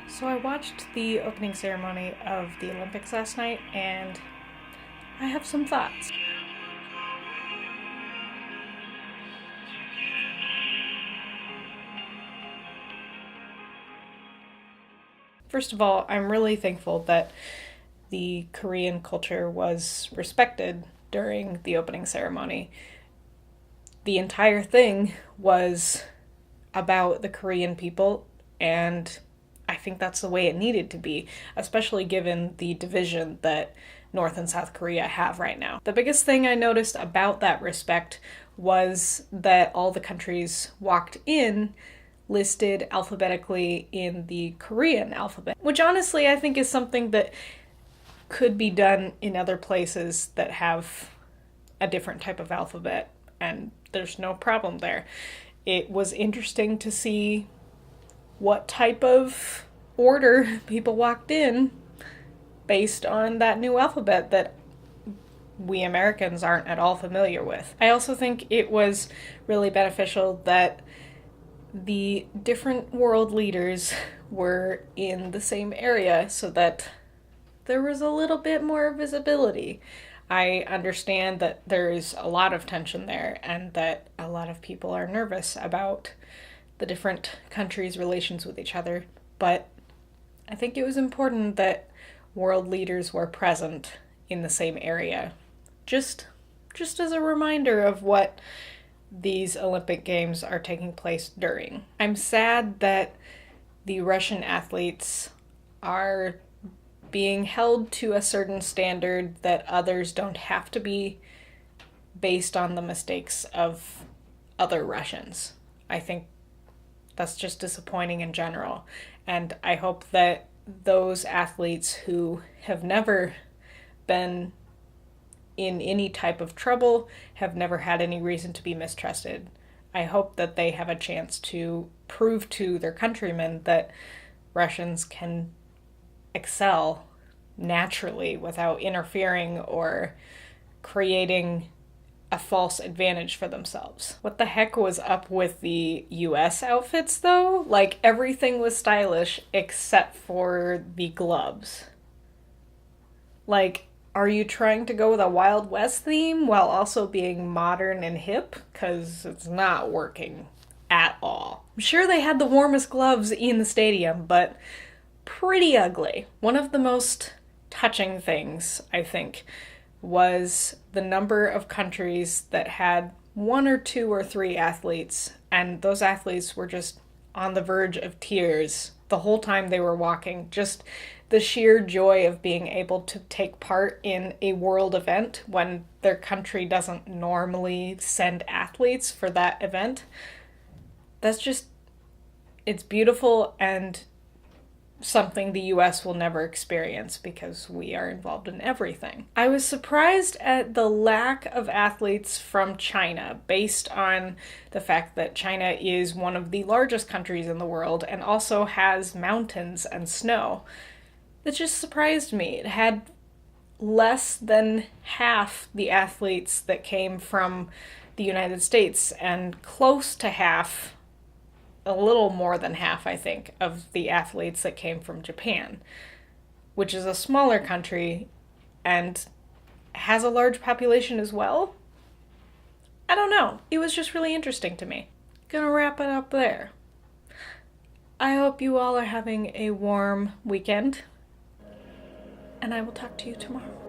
So I watched the opening ceremony of the Olympics last night and I have some thoughts. First of all, I'm really thankful that the Korean culture was respected during the opening ceremony. The entire thing was about the Korean people, and I think that's the way it needed to be, especially given the division that North and South Korea have right now. The biggest thing I noticed about that respect was that all the countries walked in listed alphabetically in the Korean alphabet, which honestly I think is something that could be done in other places that have a different type of alphabet, and there's no problem there. It was interesting to see what type of order people walked in based on that new alphabet that we Americans aren't at all familiar with. I also think it was really beneficial that the different world leaders were in the same area so that there was a little bit more visibility. I understand that there is a lot of tension there and that a lot of people are nervous about the different countries' relations with each other, but I think it was important that world leaders were present in the same area. Just as a reminder of what these Olympic Games are taking place during. I'm sad that the Russian athletes are being held to a certain standard that others don't have to be based on the mistakes of other Russians. I think that's just disappointing in general. And I hope that those athletes who have never been in any type of trouble, have never had any reason to be mistrusted. I hope that they have a chance to prove to their countrymen that Russians can excel naturally without interfering or creating a false advantage for themselves. What the heck was up with the US outfits though? Like everything was stylish except for the gloves. Like, are you trying to go with a Wild West theme while also being modern and hip? Because it's not working at all. I'm sure they had the warmest gloves in the stadium, but pretty ugly. One of the most touching things, I think, was the number of countries that had one or two or three athletes, and those athletes were just on the verge of tears the whole time they were walking. Just the sheer joy of being able to take part in a world event when their country doesn't normally send athletes for that event. That's just, it's beautiful and something the US will never experience because we are involved in everything. I was surprised at the lack of athletes from China based on the fact that China is one of the largest countries in the world and also has mountains and snow. It just surprised me. It had less than half the athletes that came from the United States and close to half, a little more than half, I think, of the athletes that came from Japan, which is a smaller country and has a large population as well. I don't know. It was just really interesting to me. Gonna wrap it up there. I hope you all are having a warm weekend, and I will talk to you tomorrow.